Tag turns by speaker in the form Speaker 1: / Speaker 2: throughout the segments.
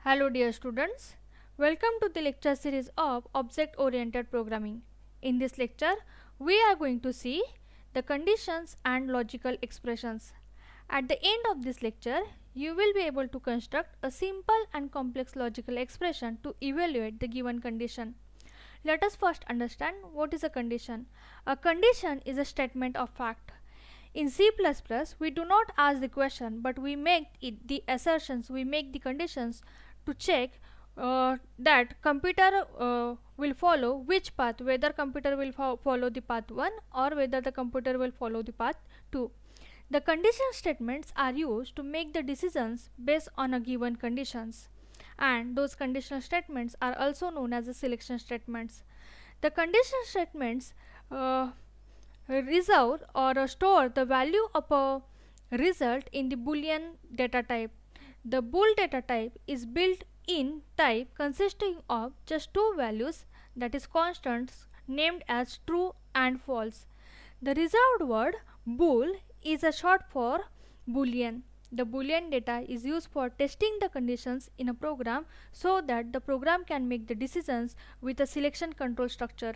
Speaker 1: Hello dear students, welcome to the lecture series of Object Oriented Programming. In this lecture, we are going to see the conditions and logical expressions. At the end of this lecture, you will be able to construct a simple and complex logical expression to evaluate the given condition. Let us first understand what is a condition. A condition is a statement of fact. In C++, we do not ask the question, but we make the assertions, we make the conditions to check that computer will follow which path, whether computer will follow the path 1 or whether the computer will follow the path 2. The condition statements are used to make the decisions based on a given conditions, and those conditional statements are also known as the selection statements. The condition statements reserve or store the value of a result in the Boolean data type. The bool data type is built-in type consisting of just two values, that is constants named as true and false. The reserved word bool is a short for Boolean. The Boolean data is used for testing the conditions in a program so that the program can make the decisions with a selection control structure.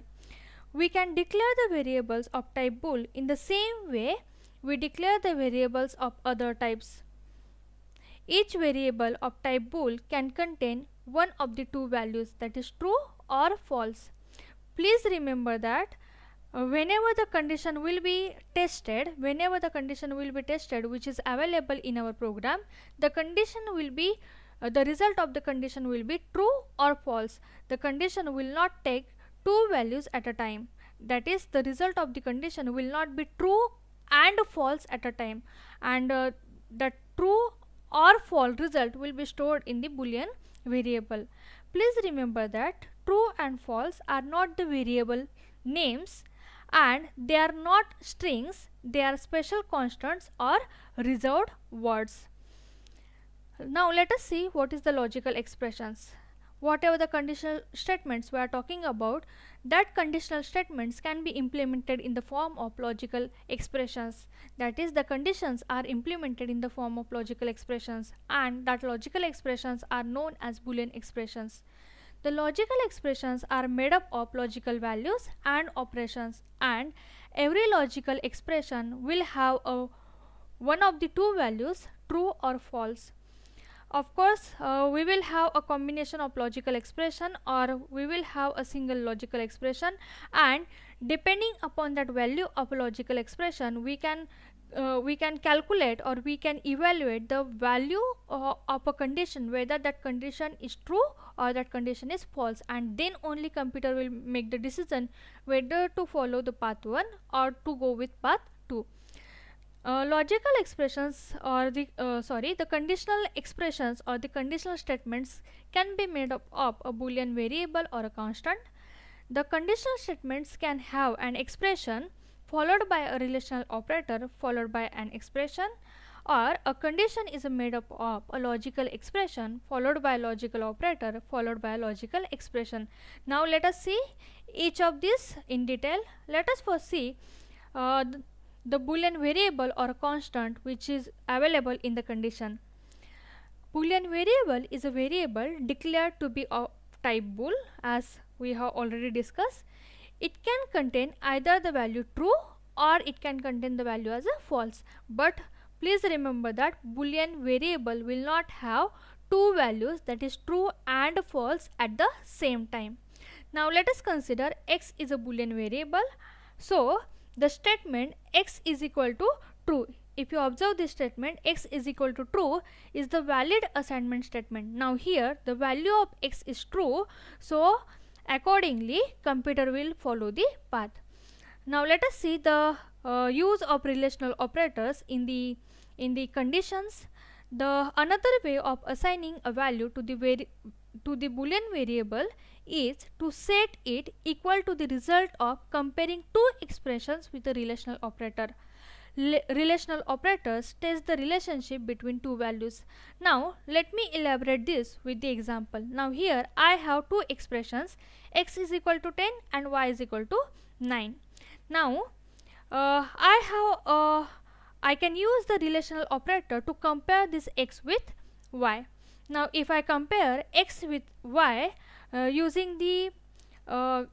Speaker 1: We can declare the variables of type bool in the same way we declare the variables of other types. Each variable of type bool can contain one of the two values, that is true or false. Please remember that whenever the condition will be tested which is available in our program, the condition will be the result of the condition will be true or false. The condition will not take two values at a time, that is the result of the condition will not be true and false at a time, and the true or false result will be stored in the Boolean variable. Please remember that true and false are not the variable names and they are not strings, they are special constants or reserved words. Now let us see what is the logical expressions. Whatever the conditional statements we are talking about, that conditional statements can be implemented in the form of logical expressions. That is, the conditions are implemented in the form of logical expressions, and that logical expressions are known as Boolean expressions. The logical expressions are made up of logical values and operations, and every logical expression will have one of the two values, true or false. Of course, we will have a combination of logical expression or we will have a single logical expression, and depending upon that value of a logical expression, we can calculate or we can evaluate the value of a condition, whether that condition is true or that condition is false, and then only computer will make the decision whether to follow the path 1 or to go with path 2. Logical expressions or the conditional expressions or the conditional statements can be made up of a Boolean variable or a constant. The conditional statements can have an expression followed by a relational operator followed by an expression, or a condition is made up of a logical expression followed by a logical operator followed by a logical expression. Now let us see each of these in detail. Let us first see the Boolean variable or constant which is available in the condition. Boolean variable is a variable declared to be of type bool, as we have already discussed. It can contain either the value true or it can contain the value as a false, but please remember that Boolean variable will not have two values, that is true and false, at the same time. Now let us consider x is a Boolean variable. So the statement x is equal to true. If you observe this statement, x is equal to true is the valid assignment statement. Now here the value of x is true, so accordingly computer will follow the path. Now let us see the use of relational operators in the conditions. The another way of assigning a value to the Boolean variable is to set it equal to the result of comparing two expressions with a relational operator. Relational operators test the relationship between two values. Now let me elaborate this with the example. Now here I have two expressions, x is equal to 10 and y is equal to 9. Now I can use the relational operator to compare this x with y. Now if I compare x with y using the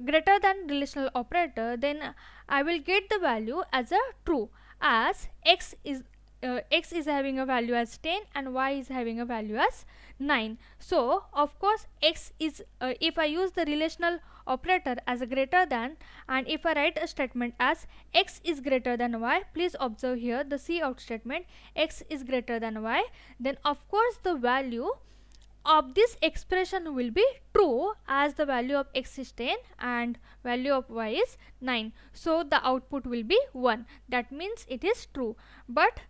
Speaker 1: greater than relational operator, then I will get the value as a true, as x is having a value as 10 and y is having a value as 9. So of course x is if I use the relational operator as a greater than, and if I write a statement as x is greater than y, please observe here the cout statement, x is greater than y, then of course the value of this expression will be true, as the value of x is 10 and value of y is 9. So the output will be 1. That means it is true. But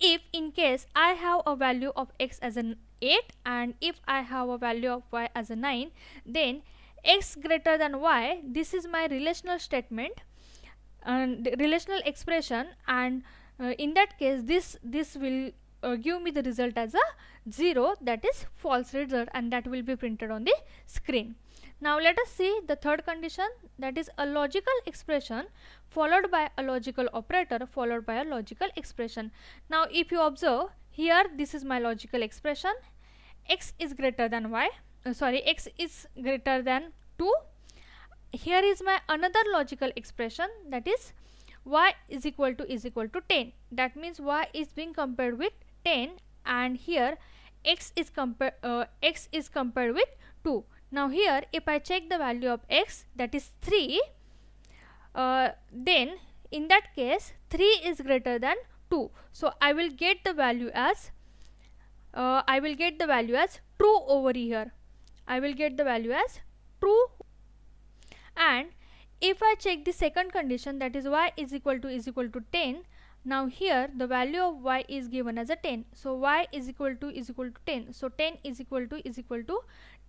Speaker 1: if in case I have a value of x as an 8 and if I have a value of y as a 9, then x greater than y, this is my relational statement and relational expression, and in that case this will give me the result as a 0, that is false result, and that will be printed on the screen. Now let us see the third condition, that is a logical expression followed by a logical operator followed by a logical expression. Now if you observe here, this is my logical expression, x is greater than y, x is greater than 2. Here is my another logical expression, that is y is equal to 10. That means y is being compared with 10, and here x is compared with 2. Now here if I check the value of x, that is 3, then in that case 3 is greater than 2. So I will get the value as true over here. I will get the value as true. And if I check the second condition, that is y is equal to 10, now here the value of y is given as a 10. So y is equal to 10. So 10 is equal to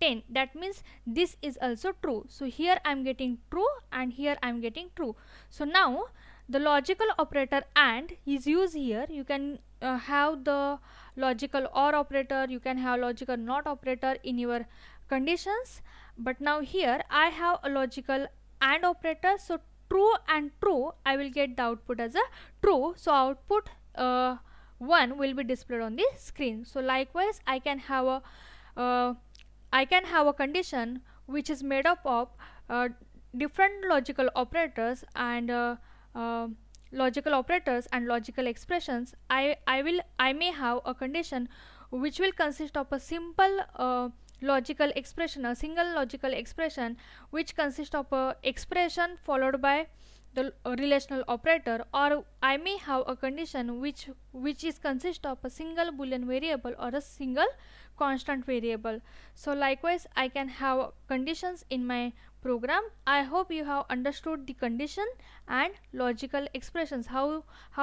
Speaker 1: 10. That means this is also true. So here I am getting true and here I am getting true. So now the logical operator AND is used here. You can have the logical OR operator, you can have logical NOT operator in your conditions, but now here I have a logical AND operator. So true and true, I will get the output as a true. So output 1 will be displayed on the screen. So likewise I can have a condition which is made up of different logical operators and logical expressions. I may have a condition which will consist of a simple logical expression, a single logical expression which consists of a expression followed by the relational operator, or I may have a condition which is consist of a single boolean variable or a single constant variable. So likewise I can have conditions in my program. I hope you have understood the condition and logical expressions, how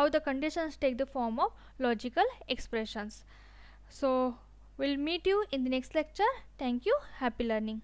Speaker 1: the conditions take the form of logical expressions. So we'll meet you in the next lecture. Thank you. Happy learning.